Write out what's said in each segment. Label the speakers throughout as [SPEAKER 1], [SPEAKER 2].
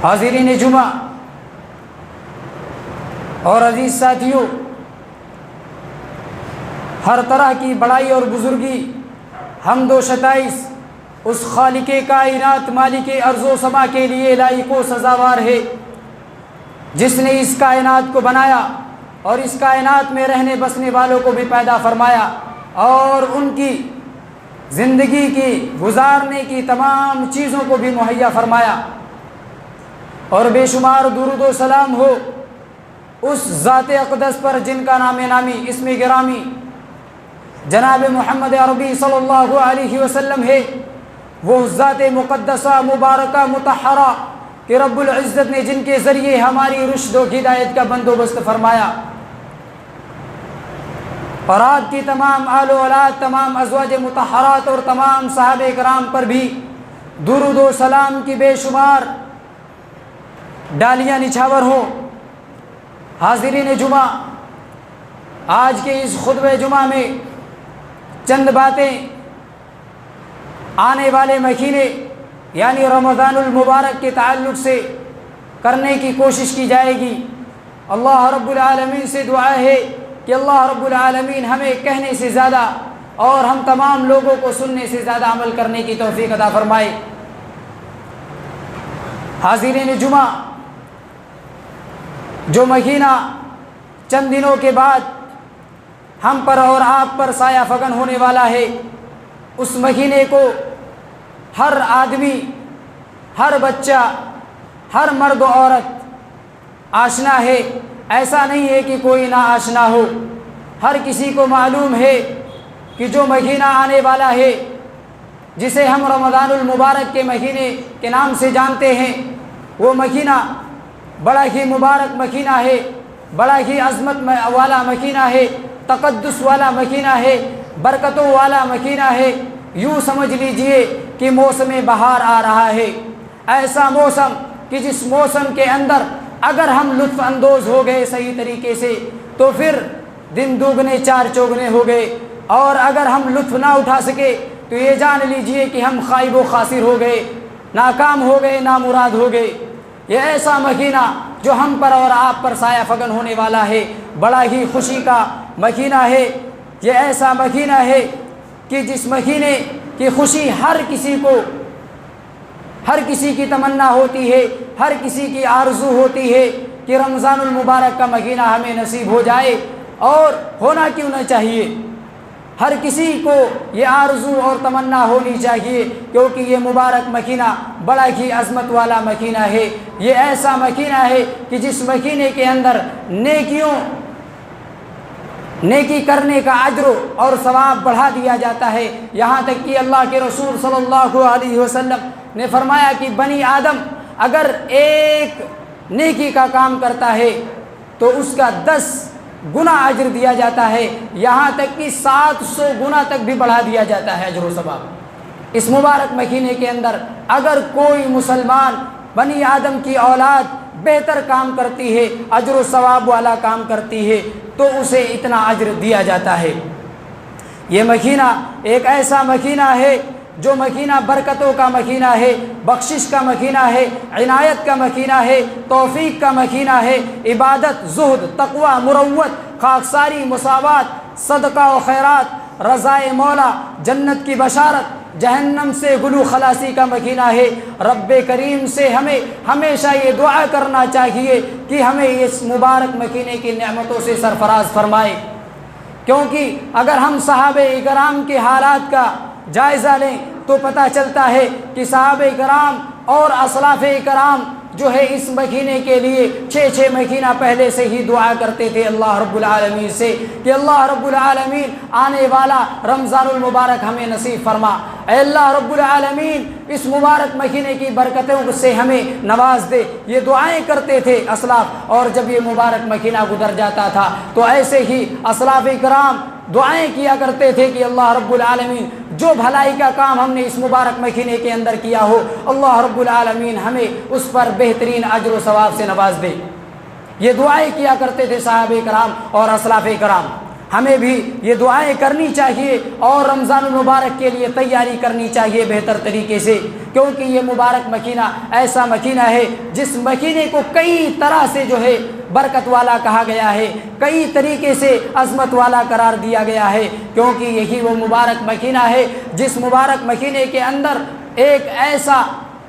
[SPEAKER 1] حاضرین جمعہ اور عزیز ساتھیوں، ہر طرح کی بڑائی اور بزرگی، حمد و ستائش اس خالق کائنات مالک ارض و سما کے لیے لائق و سزاوار ہے، جس نے اس کائنات کو بنایا اور اس کائنات میں رہنے بسنے والوں کو بھی پیدا فرمایا اور ان کی زندگی کی گزارنے کی تمام چیزوں کو بھی مہیا فرمایا۔ اور بے شمار درود و سلام ہو اس ذات اقدس پر جن کا نام نامی اسم گرامی جناب محمد عربی صلی اللہ علیہ وسلم ہے، وہ ذات مقدسہ مبارکہ مطہرہ کہ رب العزت نے جن کے ذریعے ہماری رشد و ہدایت کا بندوبست فرمایا، اور آپ کی تمام آل و اولاد، تمام ازواج مطہرات اور تمام صحابہ کرام پر بھی درود و سلام کی بے شمار ڈالیاں نچھاور ہوں۔ حاضرین جمعہ، آج کے اس خطبہ جمعہ میں چند باتیں آنے والے مہینے یعنی رمضان المبارک کے تعلق سے کرنے کی کوشش کی جائے گی۔ اللہ رب العالمین سے دعا ہے کہ اللہ رب العالمین ہمیں کہنے سے زیادہ اور ہم تمام لوگوں کو سننے سے زیادہ عمل کرنے کی توفیق عطا فرمائے۔ حاضرین جمعہ، جو مہینہ چند دنوں کے بعد ہم پر اور آپ پر سایہ فگن ہونے والا ہے، اس مہینے کو ہر آدمی، ہر بچہ، ہر مرد و عورت آشنا ہے۔ ایسا نہیں ہے کہ کوئی نا آشنا ہو، ہر کسی کو معلوم ہے کہ جو مہینہ آنے والا ہے، جسے ہم رمضان المبارک کے مہینے کے نام سے جانتے ہیں، وہ مہینہ بڑا ہی مبارک مہینہ ہے، بڑا ہی عظمت والا مہینہ ہے، تقدس والا مہینہ ہے، برکتوں والا مہینہ ہے۔ یوں سمجھ لیجئے کہ موسم بہار آ رہا ہے، ایسا موسم کہ جس موسم کے اندر اگر ہم لطف اندوز ہو گئے صحیح طریقے سے تو پھر دن دوگنے چار چوگنے ہو گئے، اور اگر ہم لطف نہ اٹھا سکے تو یہ جان لیجئے کہ ہم خائب و خاسر ہو گئے، ناکام ہو گئے، نامراد ہو گئے۔ یہ ایسا مہینہ جو ہم پر اور آپ پر سایہ فگن ہونے والا ہے، بڑا ہی خوشی کا مہینہ ہے۔ یہ ایسا مہینہ ہے کہ جس مہینے کی خوشی ہر کسی کو، ہر کسی کی تمنا ہوتی ہے، ہر کسی کی آرزو ہوتی ہے کہ رمضان المبارک کا مہینہ ہمیں نصیب ہو جائے، اور ہونا کیوں نہ چاہیے، ہر کسی کو یہ آرزو اور تمنا ہونی چاہیے، کیونکہ یہ مبارک مہینہ بڑا ہی عظمت والا مہینہ ہے۔ یہ ایسا مہینہ ہے کہ جس مہینے کے اندر نیکی کرنے کا اجر اور ثواب بڑھا دیا جاتا ہے، یہاں تک کہ اللہ کے رسول صلی اللہ علیہ وسلم نے فرمایا کہ بنی آدم اگر ایک نیکی کا کام کرتا ہے تو اس کا 10 گنا اجر دیا جاتا ہے، یہاں تک کہ 700 گنا تک بھی بڑھا دیا جاتا ہے اجر و ثواب۔ اس مبارک مہینے کے اندر اگر کوئی مسلمان بنی آدم کی اولاد بہتر کام کرتی ہے، اجر و ثواب والا کام کرتی ہے، تو اسے اتنا اجر دیا جاتا ہے۔ یہ مہینہ ایک ایسا مہینہ ہے جو مہینہ برکتوں کا مہینہ ہے، بخشش کا مہینہ ہے، عنایت کا مہینہ ہے، توفیق کا مہینہ ہے، عبادت، زہد، تقوی، مروت، خاکساری، مساوات، صدقہ و خیرات، رضائے مولا، جنت کی بشارت، جہنم سے گلو خلاصی کا مہینہ ہے۔ رب کریم سے ہمیں ہمیشہ یہ دعا کرنا چاہیے کہ ہمیں اس مبارک مہینے کی نعمتوں سے سرفراز فرمائے، کیونکہ اگر ہم صحابہ کرام کے حالات کا جائزہ لیں تو پتہ چلتا ہے کہ صحابہ کرام اور اسلاف کرام جو ہے اس مہینے کے لیے 6 مہینہ پہلے سے ہی دعا کرتے تھے اللہ رب العالمین سے کہ اللہ رب العالمین آنے والا رمضان المبارک ہمیں نصیب فرما، اے اللہ رب العالمین اس مبارک مہینے کی برکتوں سے ہمیں نواز دے۔ یہ دعائیں کرتے تھے اسلاف، اور جب یہ مبارک مہینہ گزر جاتا تھا تو ایسے ہی اسلاف کرام دعائیں کیا کرتے تھے کہ اللہ رب العالمین جو بھلائی کا کام ہم نے اس مبارک مہینے کے اندر کیا ہو، اللہ رب العالمین ہمیں اس پر بہترین اجر و ثواب سے نواز دے۔ یہ دعائیں کیا کرتے تھے صحابہ کرام اور اسلاف کرام۔ ہمیں بھی یہ دعائیں کرنی چاہیے اور رمضان المبارک کے لیے تیاری کرنی چاہیے بہتر طریقے سے، کیونکہ یہ مبارک مہینہ ایسا مہینہ ہے جس مہینے کو کئی طرح سے جو ہے برکت والا کہا گیا ہے، کئی طریقے سے عظمت والا قرار دیا گیا ہے، کیونکہ یہی وہ مبارک مہینہ ہے جس مبارک مہینے کے اندر ایک ایسا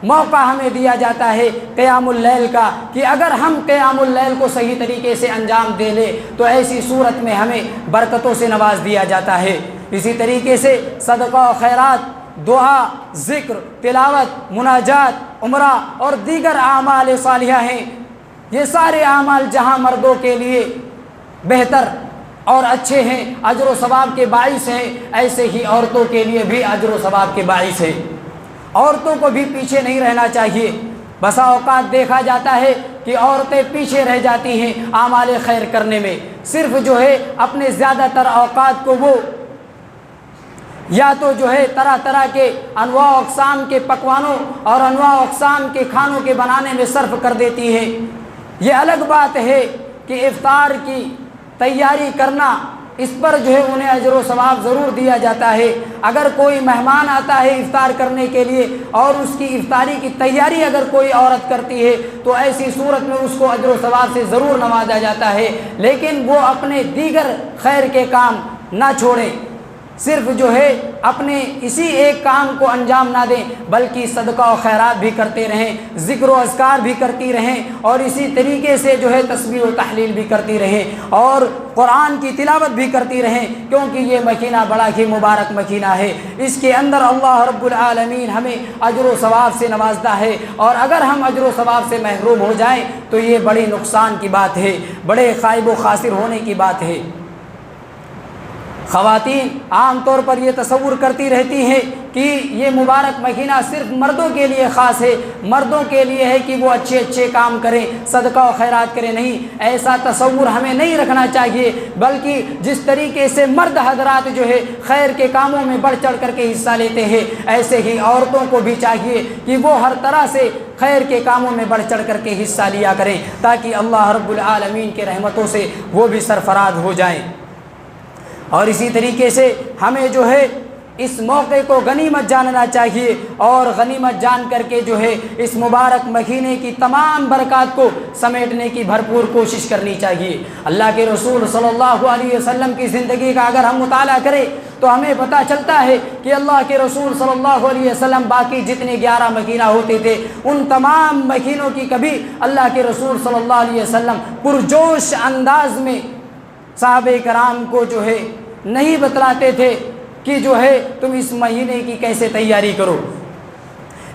[SPEAKER 1] موقع ہمیں دیا جاتا ہے قیام اللیل کا، کہ اگر ہم قیام اللیل کو صحیح طریقے سے انجام دے لیں تو ایسی صورت میں ہمیں برکتوں سے نواز دیا جاتا ہے۔ اسی طریقے سے صدقہ و خیرات، دعا، ذکر، تلاوت، مناجات، عمرہ اور دیگر اعمال صالحہ ہیں، یہ سارے اعمال جہاں مردوں کے لیے بہتر اور اچھے ہیں، اجر و ثواب کے باعث ہیں، ایسے ہی عورتوں کے لیے بھی اجر و ثواب کے باعث ہیں۔ عورتوں کو بھی پیچھے نہیں رہنا چاہیے۔ بسا اوقات دیکھا جاتا ہے کہ عورتیں پیچھے رہ جاتی ہیں اعمال خیر کرنے میں، صرف جو ہے اپنے زیادہ تر اوقات کو وہ یا تو جو ہے طرح طرح کے انواع و اقسام کے پکوانوں اور انواع و اقسام کے کھانوں کے بنانے میں صرف کر دیتی ہیں۔ یہ الگ بات ہے کہ افطار کی تیاری کرنا، اس پر جو ہے انہیں اجر و ثواب ضرور دیا جاتا ہے۔ اگر کوئی مہمان آتا ہے افطار کرنے کے لیے اور اس کی افطاری کی تیاری اگر کوئی عورت کرتی ہے تو ایسی صورت میں اس کو اجر و ثواب سے ضرور نوازا جاتا ہے، لیکن وہ اپنے دیگر خیر کے کام نہ چھوڑیں، صرف جو ہے اپنے اسی ایک کام کو انجام نہ دیں بلکہ صدقہ و خیرات بھی کرتے رہیں، ذکر و اذکار بھی کرتی رہیں، اور اسی طریقے سے جو ہے تسبیح و تحلیل بھی کرتی رہیں اور قرآن کی تلاوت بھی کرتی رہیں، کیونکہ یہ مہینہ بڑا ہی مبارک مہینہ ہے۔ اس کے اندر اللہ رب العالمین ہمیں اجر و ثواب سے نوازتا ہے، اور اگر ہم اجر و ثواب سے محروم ہو جائیں تو یہ بڑی نقصان کی بات ہے، بڑے خائب و خاسر ہونے کی بات ہے۔ خواتین عام طور پر یہ تصور کرتی رہتی ہیں کہ یہ مبارک مہینہ صرف مردوں کے لیے خاص ہے، مردوں کے لیے ہے کہ وہ اچھے اچھے کام کریں، صدقہ و خیرات کریں۔ نہیں، ایسا تصور ہمیں نہیں رکھنا چاہیے، بلکہ جس طریقے سے مرد حضرات جو ہے خیر کے کاموں میں بڑھ چڑھ کر کے حصہ لیتے ہیں، ایسے ہی عورتوں کو بھی چاہیے کہ وہ ہر طرح سے خیر کے کاموں میں بڑھ چڑھ کر کے حصہ لیا کریں، تاکہ اللہ رب العالمین کے رحمتوں سے وہ بھی سرفراز ہو جائیں۔ اور اسی طریقے سے ہمیں جو ہے اس موقع کو غنیمت جاننا چاہیے، اور غنیمت جان کر کے جو ہے اس مبارک مہینے کی تمام برکات کو سمیٹنے کی بھرپور کوشش کرنی چاہیے۔ اللہ کے رسول صلی اللہ علیہ وسلم کی زندگی کا اگر ہم مطالعہ کریں تو ہمیں پتہ چلتا ہے کہ اللہ کے رسول صلی اللہ علیہ وسلم باقی جتنے 11 مہینہ ہوتے تھے ان تمام مہینوں کی کبھی اللہ کے رسول صلی اللہ علیہ وسلم پرجوش انداز میں صحابہ کرام کو جو ہے نہیں بتلاتے تھے کہ جو ہے تم اس مہینے کی کیسے تیاری کرو،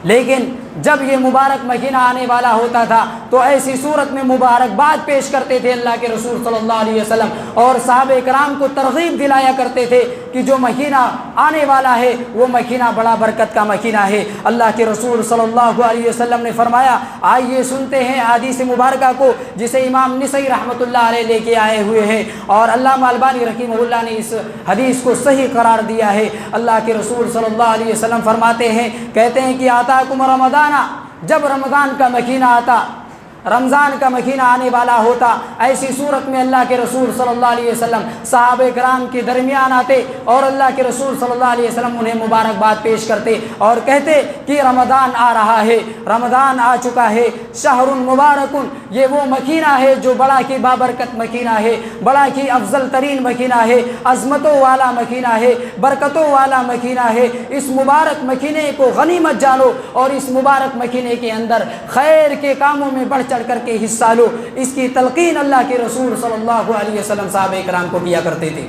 [SPEAKER 1] لیکن جب یہ مبارک مہینہ آنے والا ہوتا تھا تو ایسی صورت میں مبارکباد پیش کرتے تھے اللہ کے رسول صلی اللہ علیہ وسلم، اور صحابہ کرام کو ترغیب دلایا کرتے تھے کہ جو مہینہ آنے والا ہے وہ مہینہ بڑا برکت کا مہینہ ہے۔ اللہ کے رسول صلی اللہ علیہ وسلم نے فرمایا، آئیے سنتے ہیں حدیث مبارکہ کو جسے امام نسائی رحمۃ اللہ علیہ لے کے آئے ہوئے ہیں، اور علامہ البانی رحمہ اللہ نے اس حدیث کو صحیح قرار دیا ہے۔ اللہ کے رسول صلی اللہ علیہ وسلم فرماتے ہیں، کہتے ہیں کہ آتاکم رمضان، جب رمضان کا مہینہ آتا، رمضان کا مہینہ آنے والا ہوتا، ایسی صورت میں اللہ کے رسول صلی اللہ علیہ وسلم صحابہ کرام کے درمیان آتے اور اللہ کے رسول صلی اللہ علیہ وسلم انہیں مبارکباد پیش کرتے اور کہتے کہ رمضان آ رہا ہے، رمضان آ چکا ہے، شہر مبارک، یہ وہ مہینہ ہے جو بڑا ہی بابرکت مہینہ ہے، بڑا ہی افضل ترین مہینہ ہے، عظمتوں والا مہینہ ہے، برکتوں والا مہینہ ہے۔ اس مبارک مہینے کو غنیمت جانو اور اس مبارک مہینے کے اندر خیر کے کاموں میں بڑھ چڑھ کر کے حصہ لو۔ اس کی تلقین اللہ کے رسول صلی اللہ علیہ وسلم صحابہ کرام کو کیا کرتے تھے۔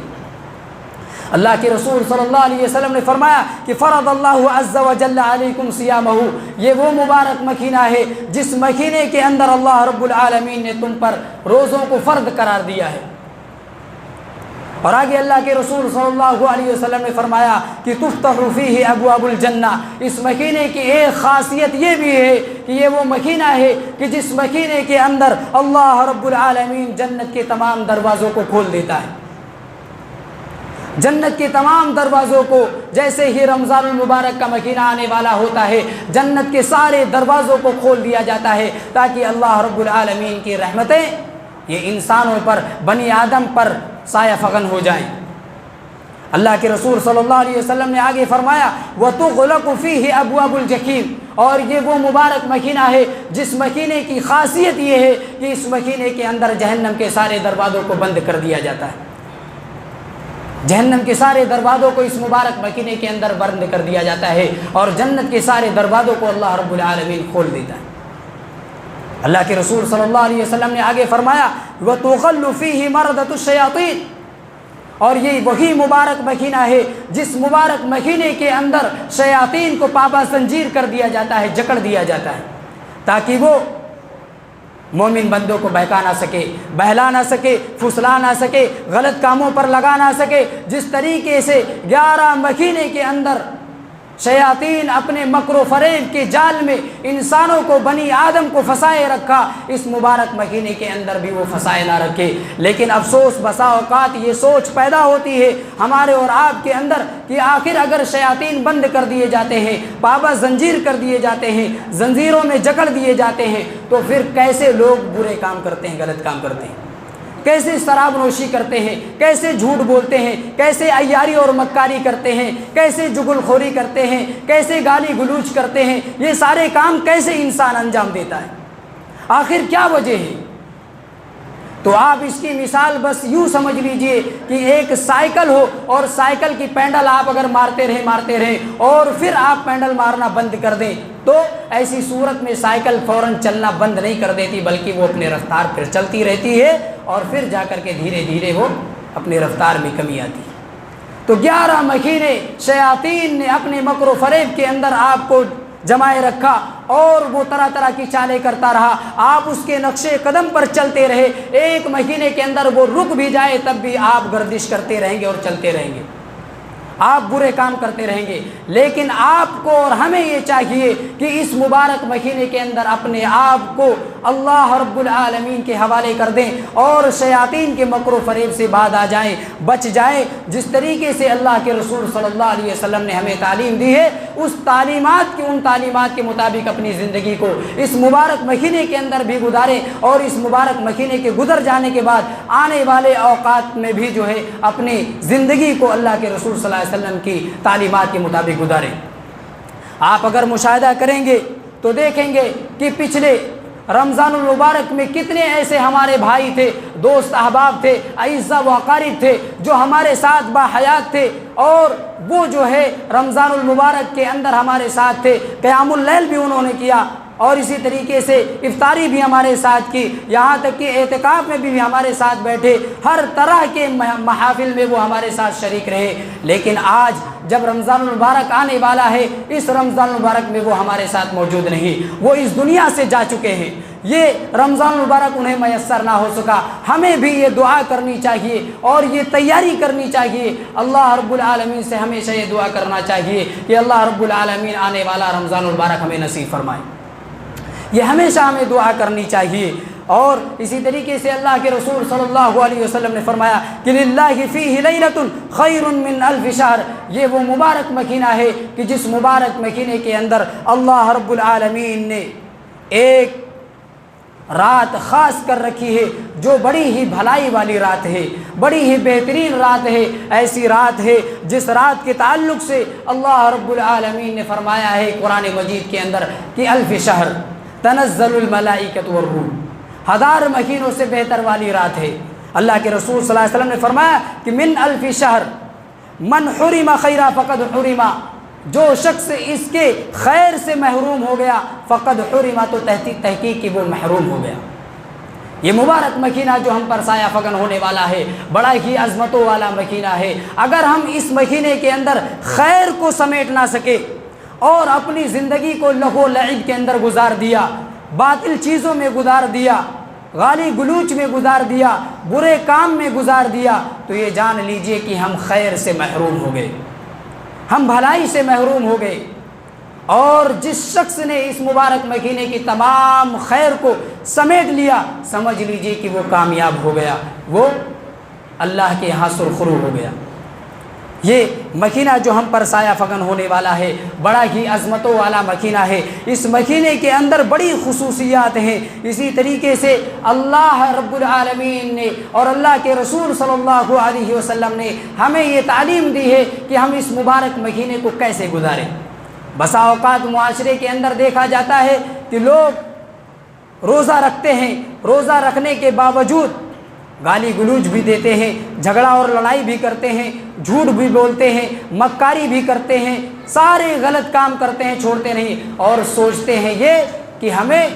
[SPEAKER 1] اللہ کے رسول صلی اللہ علیہ وسلم نے فرمایا کہ فرض اللہ عز وجل علیکم صیامہ، یہ وہ مبارک مہینہ ہے جس مہینے کے اندر اللہ رب العالمین نے تم پر روزوں کو فرض قرار دیا ہے۔ اور آگے اللہ کے رسول صلی اللہ علیہ وسلم نے فرمایا کہ تفتح فیہ ابواب الجنہ، اس مہینے کی ایک خاصیت یہ بھی ہے کہ یہ وہ مہینہ ہے کہ جس مہینے کے اندر اللہ رب العالمین جنت کے تمام دروازوں کو کھول دیتا ہے، جنت کے تمام دروازوں کو، جیسے ہی رمضان المبارک کا مہینہ آنے والا ہوتا ہے جنت کے سارے دروازوں کو کھول دیا جاتا ہے تاکہ اللہ رب العالمین کی رحمتیں یہ انسانوں پر، بنی آدم پر سایہ فغن ہو جائیں۔ اللہ کے رسول صلی اللہ علیہ وسلم نے آگے فرمایا وَتُغْلَقُ فِيهِ أَبْوَابُ الْجَحِيمِ، اور یہ وہ مبارک مہینہ ہے جس مہینے کی خاصیت یہ ہے کہ اس مہینے کے اندر جہنم کے سارے دروازوں کو بند کر دیا جاتا ہے۔ جہنم کے سارے دروازوں کو اس مبارک مہینے کے اندر بند کر دیا جاتا ہے، اور جنت کے سارے دروازوں کو اللہ رب العالمین کھول دیتا ہے۔ اللہ کے رسول صلی اللہ علیہ وسلم نے آگے فرمایا وَتُغَلُّ فِيهِ مَرْدَةُ الشَّيَاطِينِ، اور یہ وہی مبارک مہینہ ہے جس مبارک مہینے کے اندر شیاطین کو پابا زنجیر کر دیا جاتا ہے، جکڑ دیا جاتا ہے، تاکہ وہ مومن بندوں کو بہکا نہ سکے، بہلا نہ سکے، پھسلا نہ سکے، غلط کاموں پر لگا نہ سکے۔ جس طریقے سے 11 مہینے کے اندر شیاطین اپنے مکر و فریب کے جال میں انسانوں کو، بنی آدم کو پھنسائے رکھا، اس مبارک مہینے کے اندر بھی وہ پھنسائے نہ رکھے۔ لیکن افسوس بسا اوقات یہ سوچ پیدا ہوتی ہے ہمارے اور آپ کے اندر کہ آخر اگر شیاطین بند کر دیے جاتے ہیں، پابا زنجیر کر دیے جاتے ہیں، زنجیروں میں جکڑ دیے جاتے ہیں، تو پھر کیسے لوگ برے کام کرتے ہیں، غلط کام کرتے ہیں، کیسے شراب نوشی کرتے ہیں، کیسے جھوٹ بولتے ہیں، کیسے عیاری اور مکاری کرتے ہیں، کیسے جغل خوری کرتے ہیں، کیسے گالی گلوچ کرتے ہیں، یہ سارے کام کیسے انسان انجام دیتا ہے، آخر کیا وجہ ہے؟ تو آپ اس کی مثال بس یوں سمجھ لیجئے کہ ایک سائیکل ہو، اور سائیکل کی پینڈل آپ اگر مارتے رہیں اور پھر آپ پینڈل مارنا بند کر دیں، تو ایسی صورت میں سائیکل فوراً چلنا بند نہیں کر دیتی، بلکہ وہ اپنے رفتار پر چلتی رہتی ہے، اور پھر جا کر کے دھیرے دھیرے وہ اپنے رفتار میں کمی آتی ہے۔ تو 11 مہینے شیاطین نے اپنے مکر و فریب کے اندر آپ کو جمائے رکھا، اور وہ طرح طرح کی چالیں کرتا رہا، آپ اس کے نقش قدم پر چلتے رہے، 1 مہینے کے اندر وہ رک بھی جائے تب بھی آپ گردش کرتے رہیں گے اور چلتے رہیں گے، آپ برے کام کرتے رہیں گے۔ لیکن آپ کو اور ہمیں یہ چاہیے کہ اس مبارک مہینے کے اندر اپنے آپ کو اللہ رب العالمین کے حوالے کر دیں، اور شیاطین کے مکر و فریب سے بعد آ جائیں، بچ جائیں۔ جس طریقے سے اللہ کے رسول صلی اللہ علیہ وسلم نے ہمیں تعلیم دی ہے، ان تعلیمات کے مطابق اپنی زندگی کو اس مبارک مہینے کے اندر بھی گزاریں، اور اس مبارک مہینے کے گزر جانے کے بعد آنے والے اوقات میں بھی جو ہے اپنی زندگی کو اللہ کے رسول صلی اللہ علیہ وسلم کی تعلیمات کے مطابق گزاریں۔ آپ اگر مشاہدہ کریں گے تو دیکھیں گے کہ پچھلے رمضان المبارک میں کتنے ایسے ہمارے بھائی تھے، دوست احباب تھے، اعزاء و اقارب تھے جو ہمارے ساتھ باحیات تھے، اور وہ جو ہے رمضان المبارک کے اندر ہمارے ساتھ تھے، قیام اللیل بھی انہوں نے کیا، اور اسی طریقے سے افطاری بھی ہمارے ساتھ کی، یہاں تک کہ اعتکاف میں بھی ہمارے ساتھ بیٹھے، ہر طرح کے محافل میں وہ ہمارے ساتھ شریک رہے۔ لیکن آج جب رمضان المبارک آنے والا ہے، اس رمضان المبارک میں وہ ہمارے ساتھ موجود نہیں، وہ اس دنیا سے جا چکے ہیں، یہ رمضان المبارک انہیں میسر نہ ہو سکا۔ ہمیں بھی یہ دعا کرنی چاہیے اور یہ تیاری کرنی چاہیے، اللہ رب العالمین سے ہمیشہ یہ دعا کرنا چاہیے کہ اللہ رب العالمین آنے والا رمضان المبارک ہمیں نصیب فرمائے، یہ ہمیشہ ہمیں دعا کرنی چاہیے۔ اور اسی طریقے سے اللہ کے رسول صلی اللہ علیہ وسلم نے فرمایا کہ للہ فیہ لیلۃ خیر من الف شہر، یہ وہ مبارک مہینہ ہے کہ جس مبارک مہینے کے اندر اللہ رب العالمین نے ایک رات خاص کر رکھی ہے جو بڑی ہی بھلائی والی رات ہے، بڑی ہی بہترین رات ہے، ایسی رات ہے جس رات کے تعلق سے اللہ رب العالمین نے فرمایا ہے قرآن مجید کے اندر کہ الف شہر تنزل الملائکۃ والروح، 1000 مہینوں سے بہتر والی رات ہے۔ اللہ کے رسول صلی اللہ علیہ وسلم نے فرمایا کہ من الف شہر من حرم خیرا فقد حرم، جو شخص اس کے خیر سے محروم ہو گیا فقد حرم، تو تحقیق کی وہ محروم ہو گیا۔ یہ مبارک مہینہ جو ہم پر سایہ فگن ہونے والا ہے، بڑا ہی عظمتوں والا مہینہ ہے۔ اگر ہم اس مہینے کے اندر خیر کو سمیٹ نہ سکے اور اپنی زندگی کو لہو و لعب کے اندر گزار دیا، باطل چیزوں میں گزار دیا، گالی گلوچ میں گزار دیا، برے کام میں گزار دیا، تو یہ جان لیجئے کہ ہم خیر سے محروم ہو گئے، ہم بھلائی سے محروم ہو گئے۔ اور جس شخص نے اس مبارک مہینے کی تمام خیر کو سمیٹ لیا، سمجھ لیجئے کہ وہ کامیاب ہو گیا، وہ اللہ کے یہاں سرخرو ہو گیا۔ یہ مہینہ جو ہم پر سایہ فگن ہونے والا ہے بڑا ہی عظمتوں والا مہینہ ہے۔ اس مہینے کے اندر بڑی خصوصیات ہیں۔ اسی طریقے سے اللہ رب العالمین نے اور اللہ کے رسول صلی اللہ علیہ وسلم نے ہمیں یہ تعلیم دی ہے کہ ہم اس مبارک مہینے کو کیسے گزاریں۔ بسا اوقات معاشرے کے اندر دیکھا جاتا ہے کہ لوگ روزہ رکھتے ہیں، روزہ رکھنے کے باوجود گالی گلوچ بھی دیتے ہیں، جھگڑا اور لڑائی بھی کرتے ہیں، جھوٹ بھی بولتے ہیں، مکاری بھی کرتے ہیں، سارے غلط کام کرتے ہیں، چھوڑتے نہیں، اور سوچتے ہیں یہ کہ ہمیں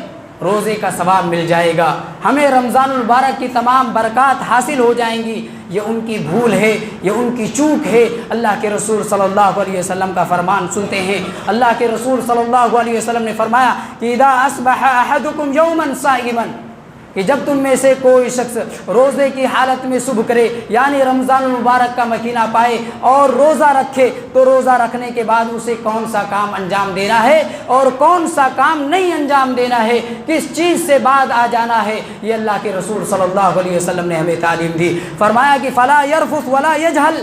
[SPEAKER 1] روزے کا ثواب مل جائے گا، ہمیں رمضان المبارک کی تمام برکات حاصل ہو جائیں گی۔ یہ ان کی بھول ہے، یہ ان کی چوک ہے۔ اللہ کے رسول صلی اللہ علیہ وسلم کا فرمان سنتے ہیں۔ اللہ کے رسول صلی اللہ علیہ وسلم نے فرمایا کہ اذا اصبح احدکم یوما صائما، کہ جب تم میں سے کوئی شخص روزے کی حالت میں صبح کرے، یعنی رمضان المبارک کا مہینہ پائے اور روزہ رکھے، تو روزہ رکھنے کے بعد اسے کون سا کام انجام دینا ہے اور کون سا کام نہیں انجام دینا ہے، کس چیز سے بعد آ جانا ہے، یہ اللہ کے رسول صلی اللہ علیہ وسلم نے ہمیں تعلیم دی۔ فرمایا کہ فلا یرفث ولا یجہل،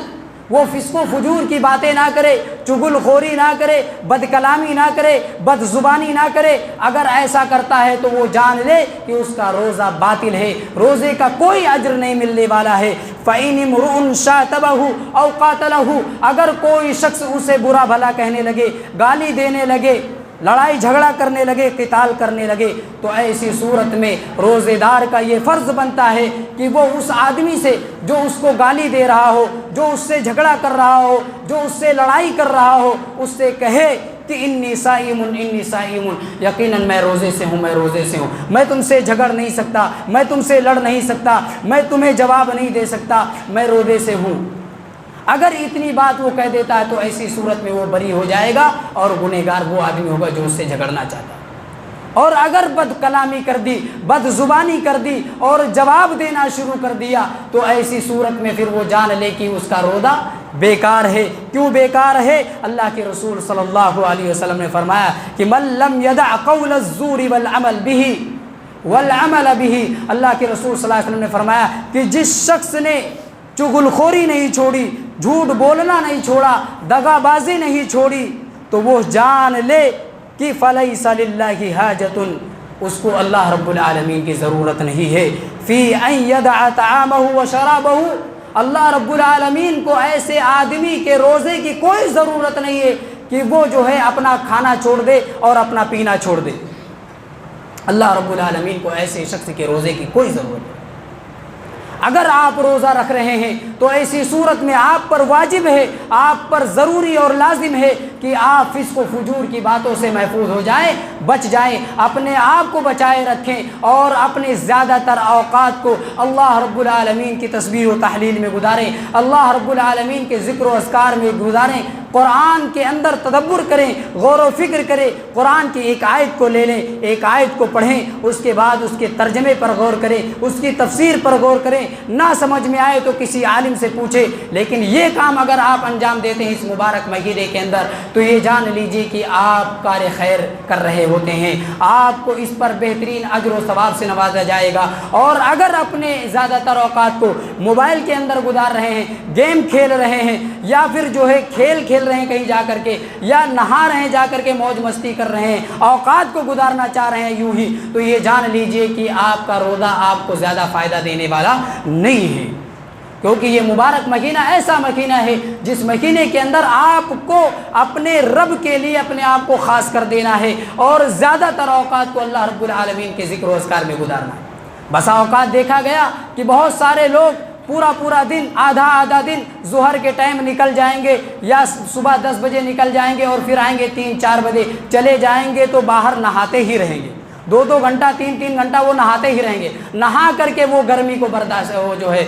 [SPEAKER 1] وہ فسق و فجور کی باتیں نہ کرے، چغل خوری نہ کرے، بد کلامی نہ کرے، بد زبانی نہ کرے۔ اگر ایسا کرتا ہے تو وہ جان لے کہ اس کا روزہ باطل ہے، روزے کا کوئی اجر نہیں ملنے والا ہے۔ فَإِنِ امْرُؤٌ شَاتَمَهُ أَوْ قَاتَلَهُ، اگر کوئی شخص اسے برا بھلا کہنے لگے، گالی دینے لگے، لڑائی جھگڑا کرنے لگے، قتال کرنے لگے، تو ایسی صورت میں روزے دار کا یہ فرض بنتا ہے کہ وہ اس آدمی سے جو اس کو گالی دے رہا ہو، جو اس سے جھگڑا کر رہا ہو، جو اس سے لڑائی کر رہا ہو، اس سے کہے کہ انی صائم، یقیناً میں روزے سے ہوں، میں روزے سے ہوں، میں تم سے جھگڑ نہیں سکتا، میں تم سے لڑ نہیں سکتا، میں تمہیں جواب نہیں دے سکتا، میں روزے سے ہوں۔ اگر اتنی بات وہ کہہ دیتا ہے تو ایسی صورت میں وہ بری ہو جائے گا اور گنہگار وہ آدمی ہوگا جو اس سے جھگڑنا چاہتا ہے۔ اور اگر بد کلامی کر دی، بد زبانی کر دی اور جواب دینا شروع کر دیا تو ایسی صورت میں پھر وہ جان لے کہ اس کا روزہ بیکار ہے۔ کیوں بیکار ہے؟ اللہ کے رسول صلی اللہ علیہ وسلم نے فرمایا کہ من لم يدع قول الزور والعمل به، اللہ کے رسول صلی اللہ علیہ وسلم نے فرمایا کہ جس شخص نے چغل خوری نہیں چھوڑی، جھوٹ بولنا نہیں چھوڑا، دغا بازی نہیں چھوڑی، تو وہ جان لے کہ فلیس للہ حاجۃ، اس کو اللہ رب العالمین کی ضرورت نہیں ہے فی ان یدع طعامہ وشرابہ، اللہ رب العالمین کو ایسے آدمی کے روزے کی کوئی ضرورت نہیں ہے کہ وہ جو ہے اپنا کھانا چھوڑ دے اور اپنا پینا چھوڑ دے۔ اللہ رب العالمین کو ایسے شخص کے روزے کی کوئی ضرورت نہیں۔ اگر آپ روزہ رکھ رہے ہیں تو ایسی صورت میں آپ پر واجب ہے، آپ پر ضروری اور لازم ہے کہ آپ فسق و فجور کی باتوں سے محفوظ ہو جائیں، بچ جائیں، اپنے آپ کو بچائے رکھیں اور اپنے زیادہ تر اوقات کو اللہ رب العالمین کی تسبیح و تحلیل میں گزاریں، اللہ رب العالمین کے ذکر و اذکار میں گزاریں، قرآن کے اندر تدبر کریں، غور و فکر کریں، قرآن کی ایک آیت کو لے لیں، ایک آیت کو پڑھیں، اس کے بعد اس کے ترجمے پر غور کریں، اس کی تفسیر پر غور کریں، نہ سمجھ میں آئے تو کسی عالم سے پوچھیں۔ لیکن یہ کام اگر آپ انجام دیتے ہیں اس مبارک مہینے کے اندر تو یہ جان لیجئے کہ آپ کار خیر کر رہے ہوتے ہیں، آپ کو اس پر بہترین اجر و ثواب سے نوازا جائے گا۔ اور اگر اپنے زیادہ تر اوقات کو موبائل کے اندر گزار رہے ہیں، گیم کھیل رہے ہیں، یا پھر جو ہے کھیل رہے ہیں کہیں جا کر کے، یا نہا رہے ہیں جا کر کے، موج مستی کر رہے ہیں، اوقات کو گزارنا چاہ رہے ہیں یوں ہی، تو یہ جان لیجئے کہ آپ کا روزہ آپ کو زیادہ فائدہ دینے والا نہیں ہے، کیونکہ یہ مبارک مہینہ ایسا مہینہ ہے جس مہینے کے اندر آپ کو اپنے رب کے لیے اپنے آپ کو خاص کر دینا ہے اور زیادہ تر اوقات کو اللہ رب العالمین کے ذکر و اذکار میں گزارنا ہے۔ بسا اوقات دیکھا گیا کہ بہت سارے لوگ پورا دن، آدھا دن ظہر کے ٹائم نکل جائیں گے یا صبح 10 بجے نکل جائیں گے اور پھر آئیں گے 3-4 بجے، چلے جائیں گے تو باہر نہاتے ہی رہیں گے، 2 گھنٹہ 3 گھنٹہ وہ نہاتے ہی رہیں گے، نہا کر کے وہ گرمی کو برداشت وہ جو ہے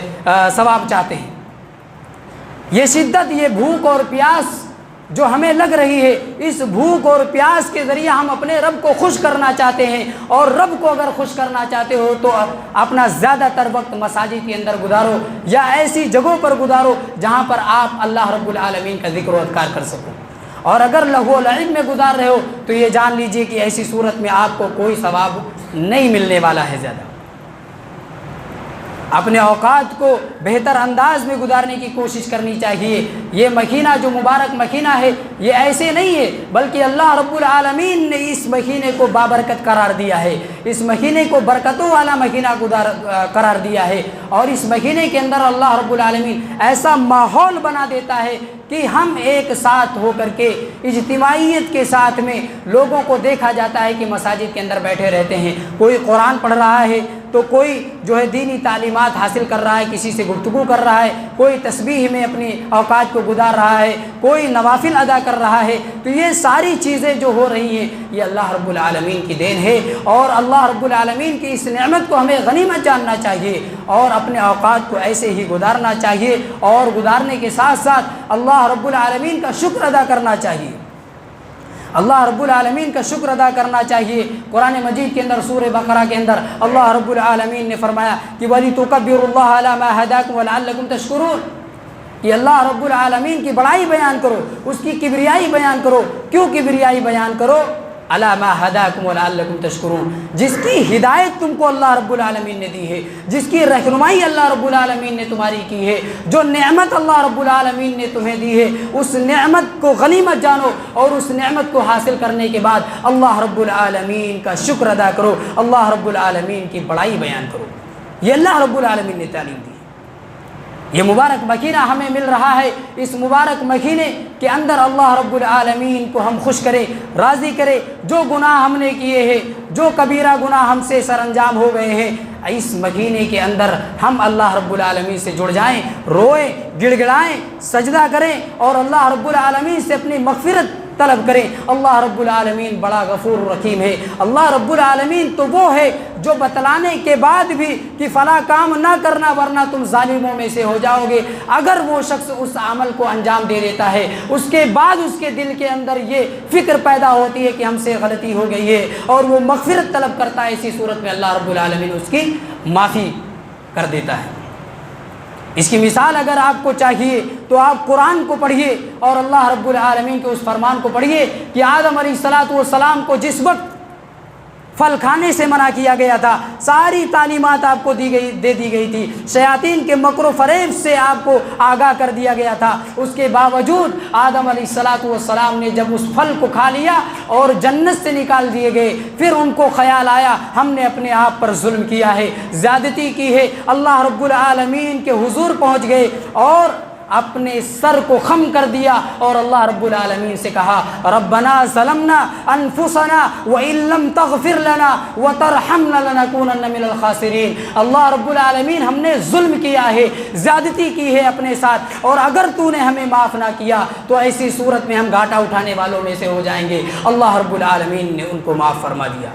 [SPEAKER 1] ثواب چاہتے ہیں۔ یہ شدت، یہ بھوک اور پیاس جو ہمیں لگ رہی ہے، اس بھوک اور پیاس کے ذریعے ہم اپنے رب کو خوش کرنا چاہتے ہیں، اور رب کو اگر خوش کرنا چاہتے ہو تو اپنا زیادہ تر وقت مساجد کے اندر گزارو یا ایسی جگہوں پر گزارو جہاں پر آپ اللہ رب العالمین کا ذکر و اذکار کر سکو۔ اور اگر لہو و لعب میں گزار رہے ہو تو یہ جان لیجئے کہ ایسی صورت میں آپ کو کوئی ثواب نہیں ملنے والا ہے زیادہ۔ اپنے اوقات کو بہتر انداز میں گزارنے کی کوشش کرنی چاہیے۔ یہ مہینہ جو مبارک مہینہ ہے یہ ایسے نہیں ہے، بلکہ اللہ رب العالمین نے اس مہینے کو بابرکت قرار دیا ہے، اس مہینے کو برکتوں والا مہینہ قرار دیا ہے، اور اس مہینے کے اندر اللہ رب العالمین ایسا ماحول بنا دیتا ہے کہ ہم ایک ساتھ ہو کر کے اجتماعیت کے ساتھ میں لوگوں کو دیکھا جاتا ہے کہ مساجد کے اندر بیٹھے رہتے ہیں، کوئی قرآن پڑھ رہا ہے تو کوئی جو ہے دینی تعلیمات حاصل کر رہا ہے، کسی سے گفتگو کر رہا ہے، کوئی تسبیح میں اپنی اوقات کو گزار رہا ہے، کوئی نوافل ادا کر رہا ہے۔ تو یہ ساری چیزیں جو ہو رہی ہیں یہ اللہ رب العالمین کی دین ہے، اور اللہ رب العالمین کی اس نعمت کو ہمیں غنیمت جاننا چاہیے اور اپنے اوقات کو ایسے ہی گزارنا چاہیے، اور گزارنے کے ساتھ ساتھ اللہ رب العالمین کا شکر ادا کرنا چاہیے، اللہ رب العالمین کا شکر ادا کرنا چاہیے۔ قرآن مجید کے اندر سورہ بقرہ کے اندر اللہ رب العالمین نے فرمایا کہ وَلِتُكَبِّرُوا اللَّهَ عَلَى مَا هَدَاكُمْ وَلَعَلَّكُمْ تَشْكُرُونَ، کہ اللہ رب العالمین کی بڑائی بیان کرو، اس کی کبریائی بیان کرو۔ کیوں کبریائی بیان کرو؟ عَلَى مَا هَدَاكُمْ وَلَعَلَّكُمْ تَشْكُرُونَ، جس کی ہدایت تم کو اللہ رب العالمین نے دی ہے، جس کی رہنمائی اللہ رب العالمین نے تمہاری کی ہے، جو نعمت اللہ رب العالمین نے تمہیں دی ہے، اس نعمت کو غنیمت جانو، اور اس نعمت کو حاصل کرنے کے بعد اللہ رب العالمین کا شکر ادا کرو، اللہ رب العالمین کی بڑائی بیان کرو۔ یہ اللہ رب العالمین نے تعلیم دی۔ یہ مبارک مہینہ ہمیں مل رہا ہے، اس مبارک مہینے کے اندر اللہ رب العالمین کو ہم خوش کرے، راضی کرے۔ جو گناہ ہم نے کیے ہیں، جو کبیرہ گناہ ہم سے سر انجام ہو گئے ہیں، اس مہینے کے اندر ہم اللہ رب العالمین سے جڑ جائیں، روئیں، گڑ گڑائیں، سجدہ کریں، اور اللہ رب العالمین سے اپنی مغفرت طلب کریں۔ اللہ رب العالمین بڑا غفور رحیم ہے۔ اللہ رب العالمین تو وہ ہے جو بتلانے کے بعد بھی کہ فلاں کام نہ کرنا ورنہ تم ظالموں میں سے ہو جاؤ گے، اگر وہ شخص اس عمل کو انجام دے دیتا ہے، اس کے بعد اس کے دل کے اندر یہ فکر پیدا ہوتی ہے کہ ہم سے غلطی ہو گئی ہے، اور وہ مغفرت طلب کرتا ہے، اسی صورت میں اللہ رب العالمین اس کی معافی کر دیتا ہے۔ اس کی مثال اگر آپ کو چاہیے تو آپ قرآن کو پڑھیے اور اللہ رب العالمین کے اس فرمان کو پڑھیے کہ آدم علیہ السلام کو جس وقت پھل کھانے سے منع کیا گیا تھا، ساری تعلیمات آپ کو دے دی گئی تھی، شیاطین کے مکر و فریب سے آپ کو آگاہ کر دیا گیا تھا، اس کے باوجود آدم علیہ السلام نے جب اس پھل کو کھا لیا اور جنت سے نکال دیے گئے، پھر ان کو خیال آیا ہم نے اپنے آپ پر ظلم کیا ہے، زیادتی کی ہے۔ اللہ رب العالمین کے حضور پہنچ گئے اور اپنے سر کو خم کر دیا، اور اللہ رب العالمین سے کہا ربنا ظلمنا انفسنا وان لم تغفر لنا وترحمنا لنكونن من الخاسرین۔ اللہ رب العالمین ہم نے ظلم کیا ہے، زیادتی کی ہے اپنے ساتھ، اور اگر تو نے ہمیں معاف نہ کیا تو ایسی صورت میں ہم گھاٹا اٹھانے والوں میں سے ہو جائیں گے۔ اللہ رب العالمین نے ان کو معاف فرما دیا۔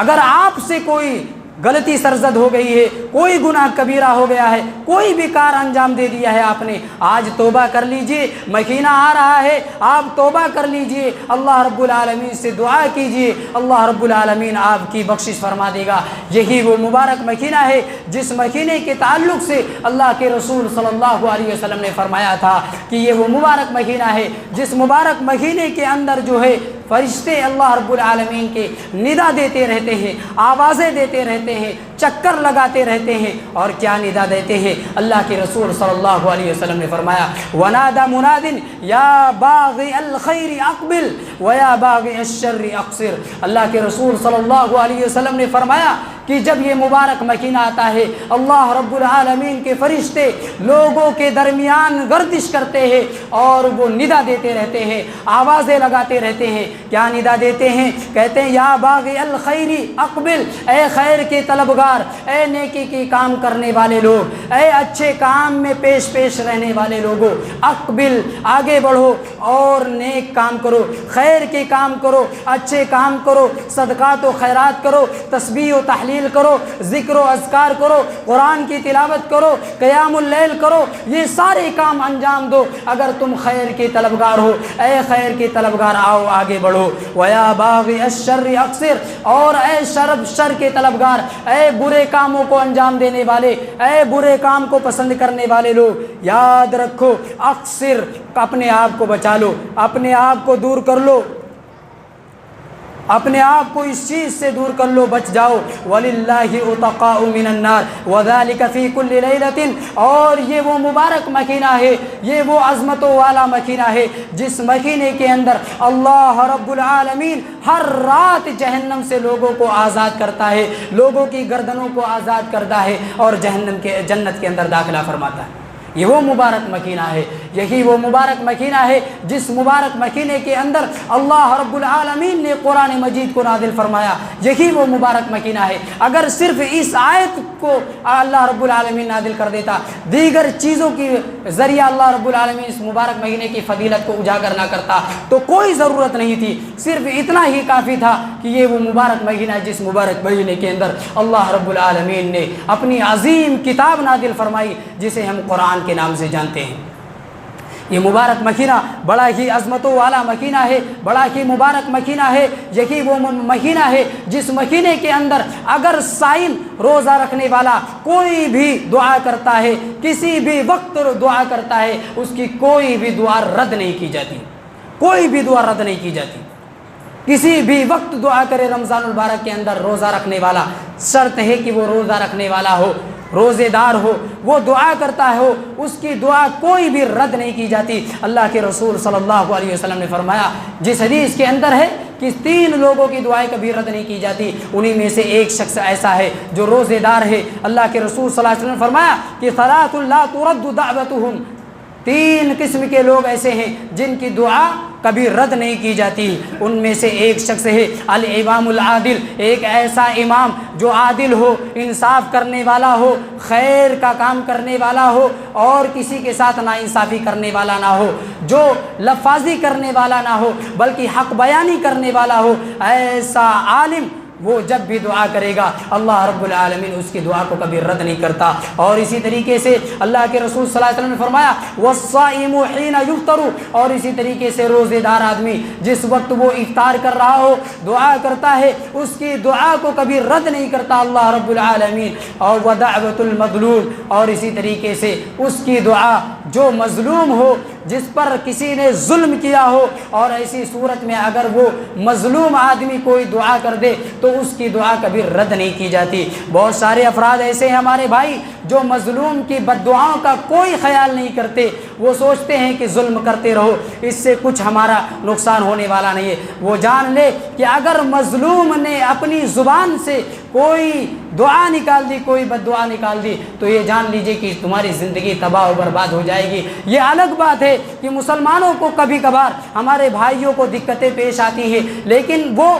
[SPEAKER 1] اگر آپ سے کوئی غلطی سرزد ہو گئی ہے، کوئی گناہ کبیرہ ہو گیا ہے، کوئی بھی کار انجام دے دیا ہے آپ نے، آج توبہ کر لیجئے، مہینہ آ رہا ہے، آپ توبہ کر لیجئے، اللہ رب العالمین سے دعا کیجئے، اللہ رب العالمین آپ کی بخشش فرما دے گا۔ یہی وہ مبارک مہینہ ہے جس مہینے کے تعلق سے اللہ کے رسول صلی اللہ علیہ وسلم نے فرمایا تھا کہ یہ وہ مبارک مہینہ ہے جس مبارک مہینے کے اندر جو ہے فرشتے اللہ رب العالمین کے ندا دیتے رہتے ہیں، آوازیں دیتے رہتے ہیں، چکر لگاتے رہتے ہیں، اور کیا ندا دیتے ہیں؟ اللہ کے رسول صلی اللہ علیہ وسلم نے فرمایا وَنَادَى مُنَادٍ يَا بَاغِيَ الْخَيْرِ أَقْبِلْ وَيَا بَاغِيَ الشَّرِّ أَقْصِرْ۔ اللہ کے رسول صلی اللہ علیہ وسلم نے فرمایا کہ جب یہ مبارک مہینہ آتا ہے اللہ رب العالمین کے فرشتے لوگوں کے درمیان گردش کرتے ہیں اور وہ ندا دیتے رہتے ہیں، آوازیں لگاتے رہتے ہیں۔ کیا ندا دیتے ہیں؟ کہتے ہیں یا باغی الخیر اقبل، اے خیر کے طلبگار، اے نیکی کی کام کرنے والے لوگ، اے اچھے کام میں پیش رہنے والے لوگوں، اقبل، آگے بڑھو اور نیک کام کرو، خیر کے کام کرو، اچھے کام کرو، صدقات و خیرات کرو، تسبیح و تحلیل کرو، ذکر و اذکار کرو، قرآن کی تلاوت کرو، قیام اللیل کرو، یہ سارے کام انجام دو اگر تم خیر کے طلبگار ہو۔ اے خیر کے طلبگار آؤ آگے بڑھو۔ وَيَا بَاغِيَ الشَّرِّ أَقْصِرْ، اور اے شر کے طلبگار، اے برے کاموں کو انجام دینے والے، اے برے کام کو پسند کرنے والے لوگ، یاد رکھو اقصر، اپنے آپ کو بچا لو، اپنے آپ کو دور کر لو۔ اپنے آپ کو اس چیز سے دور کر لو، بچ جاؤ۔ وَلِلَّهِ عُتَقَاءُ مِنَ النَّارِ وَذَلِكَ فِي كُلِّ لَيْلَةٍ، اور یہ وہ مبارک مہینہ ہے، یہ وہ عظمتوں والا مہینہ ہے جس مہینے کے اندر اللہ رب العالمین ہر رات جہنم سے لوگوں کو آزاد کرتا ہے، لوگوں کی گردنوں کو آزاد کرتا ہے اور جنت کے اندر داخلہ فرماتا ہے۔ یہ وہ مبارک مہینہ ہے، یہی وہ مبارک مہینہ ہے جس مبارک مہینے کے اندر اللہ رب العالمین نے قرآن مجید کو نازل فرمایا، یہی وہ مبارک مہینہ ہے۔ اگر صرف اس آیت کو اللہ رب العالمین نازل کر دیتا، دیگر چیزوں کی ذریعہ اللہ رب العالمین اس مبارک مہینے کی فضیلت کو اجاگر نہ کرتا تو کوئی ضرورت نہیں تھی، صرف اتنا ہی کافی تھا کہ یہ وہ مبارک مہینہ ہے جس مبارک مہینے کے اندر اللہ رب العالمین نے اپنی عظیم کتاب نازل فرمائی جسے ہم قرآن کے نام سے جانتے ہیں۔ یہ مبارک مہینہ بڑا ہی عظمتوں والا مہینہ ہے، بڑا ہی مبارک مہینہ ہے، یہی وہ مہینہ ہے جس مہینے کے اندر اگر صائم روزہ رکھنے والا کوئی بھی دعا کرتا ہے، کسی بھی وقت دعا کرتا ہے، اس کی کوئی بھی دعا رد نہیں کی جاتی، کوئی بھی دعا رد نہیں کی جاتی۔ کسی بھی وقت دعا کرے رمضان المبارک کے اندر روزہ رکھنے والا، شرط ہے کہ وہ روزہ رکھنے والا ہو، روزے دار ہو، وہ دعا کرتا ہو، اس کی دعا کوئی بھی رد نہیں کی جاتی۔ اللہ کے رسول صلی اللہ علیہ وسلم نے فرمایا، جس حدیث کے اندر ہے کہ 3 لوگوں کی دعائیں کبھی رد نہیں کی جاتی، انہی میں سے ایک شخص ایسا ہے جو روزے دار ہے۔ اللہ کے رسول صلی اللہ علیہ وسلم نے فرمایا کہ ثلاث لا ترد دعوتهم، 3 قسم کے لوگ ایسے ہیں جن کی دعا کبھی رد نہیں کی جاتی۔ ان میں سے ایک شخص ہے الامام العادل، ایک ایسا امام جو عادل ہو، انصاف کرنے والا ہو، خیر کا کام کرنے والا ہو اور کسی کے ساتھ ناانصافی کرنے والا نہ ہو، جو لفاظی کرنے والا نہ ہو بلکہ حق بیانی کرنے والا ہو۔ ایسا عالم وہ جب بھی دعا کرے گا اللہ رب العالمین اس کی دعا کو کبھی رد نہیں کرتا۔ اور اسی طریقے سے اللہ کے رسول صلی اللہ علیہ وسلم نے فرمایا والصائم حین یفطر، اور اسی طریقے سے روزے دار آدمی جس وقت وہ افطار کر رہا ہو دعا کرتا ہے، اس کی دعا کو کبھی رد نہیں کرتا اللہ رب العالمین۔ اور ودعوۃ المظلوم، اور اسی طریقے سے اس کی دعا جو مظلوم ہو، جس پر کسی نے ظلم کیا ہو، اور ایسی صورت میں اگر وہ مظلوم آدمی کوئی دعا کر دے تو اس کی دعا کبھی رد نہیں کی جاتی۔ بہت سارے افراد ایسے ہیں ہمارے بھائی جو مظلوم کی بد دعاؤں کا کوئی خیال نہیں کرتے، وہ سوچتے ہیں کہ ظلم کرتے رہو، اس سے کچھ ہمارا نقصان ہونے والا نہیں ہے۔ وہ جان لے کہ اگر مظلوم نے اپنی زبان سے کوئی دعا نکال دی، کوئی بد دعا نکال دی، تو یہ جان لیجئے کہ تمہاری زندگی تباہ و برباد ہو جائے گی۔ یہ الگ بات ہے کہ مسلمانوں کو کبھی کبھار ہمارے بھائیوں کو دقتیں پیش آتی ہیں، لیکن وہ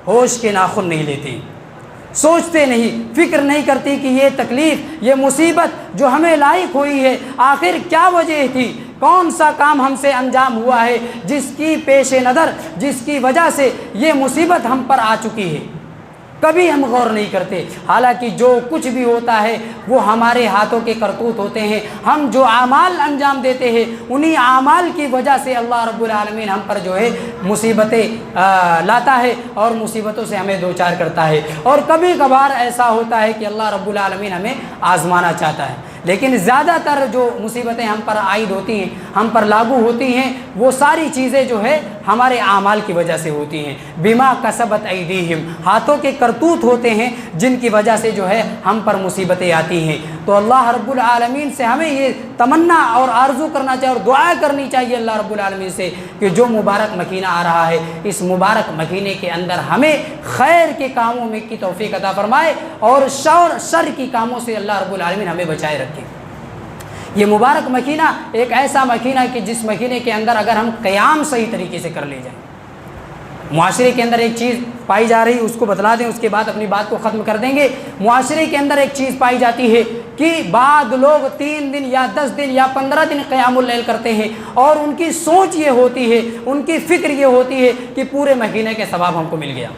[SPEAKER 1] ہوش کے ناخن نہیں لیتے، سوچتے نہیں، فکر نہیں کرتی کہ یہ تکلیف، یہ مصیبت جو ہمیں لاحق ہوئی ہے آخر کیا وجہ تھی، کون سا کام ہم سے انجام ہوا ہے جس کی پیش نظر، جس کی وجہ سے یہ مصیبت ہم پر آ چکی ہے۔ کبھی ہم غور نہیں کرتے، حالانکہ جو کچھ بھی ہوتا ہے وہ ہمارے ہاتھوں کے کرتوت ہوتے ہیں۔ ہم جو اعمال انجام دیتے ہیں انہی اعمال کی وجہ سے اللہ رب العالمین ہم پر جو ہے مصیبتیں لاتا ہے اور مصیبتوں سے ہمیں دوچار کرتا ہے۔ اور کبھی کبھار ایسا ہوتا ہے کہ اللہ رب العالمین ہمیں آزمانا چاہتا ہے، لیکن زیادہ تر جو مصیبتیں ہم پر عائد ہوتی ہیں، ہم پر لاگو ہوتی ہیں، وہ ساری چیزیں جو ہے ہمارے اعمال کی وجہ سے ہوتی ہیں۔ بما کسبت ایدیہم، ہاتھوں کے کرتوت ہوتے ہیں جن کی وجہ سے جو ہے ہم پر مصیبتیں آتی ہیں۔ تو اللہ رب العالمین سے ہمیں یہ تمنا اور آرزو کرنا چاہیے اور دعا کرنی چاہیے اللہ رب العالمین سے کہ جو مبارک مہینہ آ رہا ہے اس مبارک مہینے کے اندر ہمیں خیر کے کاموں میں کی توفیق عطا فرمائے اور شر کی کاموں سے اللہ رب العالمین ہمیں بچائے رکھے۔ یہ مبارک مہینہ ایک ایسا مہینہ کہ جس مہینے کے اندر اگر ہم قیام صحیح طریقے سے کر لے جائیں، معاشرے کے اندر ایک چیز پائی جا رہی، اس کو بتلا دیں، اس کے بعد اپنی بات کو ختم کر دیں گے۔ معاشرے کے اندر ایک چیز پائی جاتی ہے کہ بعض لوگ 3 دن یا 10 دن یا 15 دن قیام اللیل کرتے ہیں اور ان کی سوچ یہ ہوتی ہے، ان کی فکر یہ ہوتی ہے کہ پورے مہینے کے ثواب ہم کو مل گیا،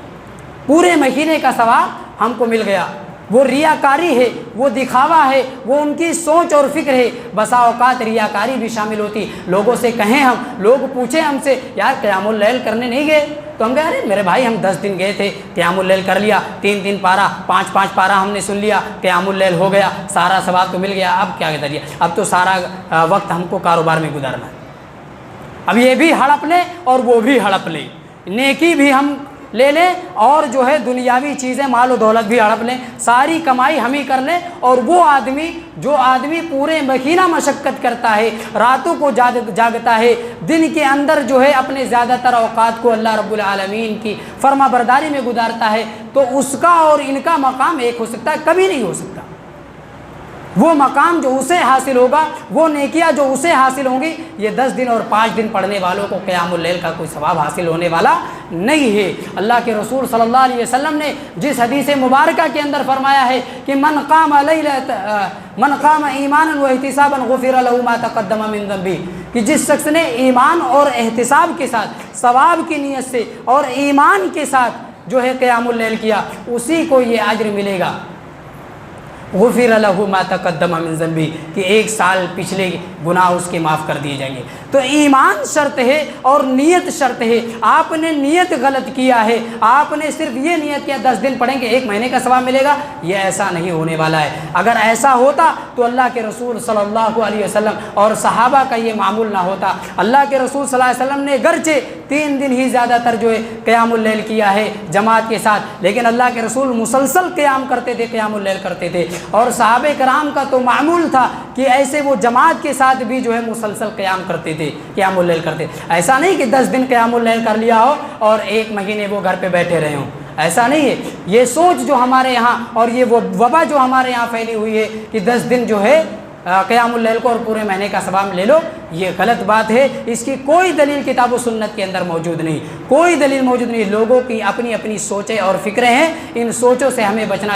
[SPEAKER 1] پورے مہینے کا ثواب ہم کو مل گیا۔ وہ ریاکاری ہے، وہ دکھاوا ہے، وہ ان کی سوچ اور فکر ہے۔ بسا اوقات ریاکاری بھی شامل ہوتی، لوگوں سے کہیں ہم، لوگ پوچھیں ہم سے یار قیام اللیل کرنے نہیں گئے، تو ہم کہے ارے میرے بھائی ہم 10 دن گئے تھے، قیام اللیل کر لیا، 3 پارہ 5 پارہ ہم نے سن لیا، قیام اللیل ہو گیا، سارا ثواب تو مل گیا، اب کیا کہتا ہے، اب تو سارا وقت ہم کو کاروبار میں گزارنا ہے، اب یہ بھی ہڑپ لیں اور وہ بھی ہڑپ لیں، نیکی بھی ہم لے لیں اور جو ہے دنیاوی چیزیں مال و دولت بھی ہڑپ لیں، ساری کمائی ہم ہی کر لیں، اور وہ آدمی جو آدمی پورے مہینہ مشقت کرتا ہے، راتوں کو جاگتا ہے، دن کے اندر جو ہے اپنے زیادہ تر اوقات کو اللہ رب العالمین کی فرما برداری میں گزارتا ہے، تو اس کا اور ان کا مقام ایک ہو سکتا ہے؟ کبھی نہیں ہو سکتا۔ وہ مقام جو اسے حاصل ہوگا، وہ نیکیاں جو اسے حاصل ہوں گی، یہ 10 دن اور 5 دن پڑھنے والوں کو قیام اللیل کا کوئی ثواب حاصل ہونے والا نہیں ہے۔ اللہ کے رسول صلی اللہ علیہ وسلم نے جس حدیث مبارکہ کے اندر فرمایا ہے کہ من قام ایمانا و احتسابا غفر له ما تقدم من ذنبه، کہ جس شخص نے ایمان اور احتساب کے ساتھ، ثواب کی نیت سے اور ایمان کے ساتھ جو ہے قیام اللیل کیا، اسی کو یہ اجر ملے گا، غفر له ما تقدم من ذنبه، کہ 1 سال پچھلے گناہ اس کے معاف کر دیے جائیں گے۔ تو ایمان شرط ہے اور نیت شرط ہے۔ آپ نے نیت غلط کیا ہے، آپ نے صرف یہ نیت کیا 10 دن پڑھیں گے 1 مہینے کا ثواب ملے گا، یہ ایسا نہیں ہونے والا ہے۔ اگر ایسا ہوتا تو اللہ کے رسول صلی اللہ علیہ وسلم اور صحابہ کا یہ معمول نہ ہوتا۔ اللہ کے رسول صلی اللہ علیہ وسلم نے گرچہ 3 دن ہی زیادہ تر جو ہے قیام اللیل کیا ہے جماعت کے ساتھ، لیکن اللہ کے رسول مسلسل قیام کرتے تھے، قیام اللیل کرتے تھے، اور صحابہ کرام کا تو معمول تھا کہ ایسے وہ جماعت کے ساتھ بھی جو ہے مسلسل قیام کرتے تھے، قیام اللیل کرتے۔ ایسا نہیں کہ 10 دن قیام اللیل کر لیا ہو اور 1 مہینے وہ گھر پہ بیٹھے رہے ہوں، ایسا نہیں ہے۔ یہ سوچ جو ہمارے یہاں اور یہ وبا جو ہمارے یہاں پھیلی ہوئی ہے کہ 10 دن جو ہے قیام اللیل کو اور پورے مہینے کا ثواب لے لو، یہ غلط بات ہے۔ اس کی کوئی دلیل کتاب و سنت کے اندر موجود نہیں، کوئی دلیل موجود نہیں۔ لوگوں کی اپنی اپنی سوچیں اور فکریں ہیں، ان سوچوں سے ہمیں بچنا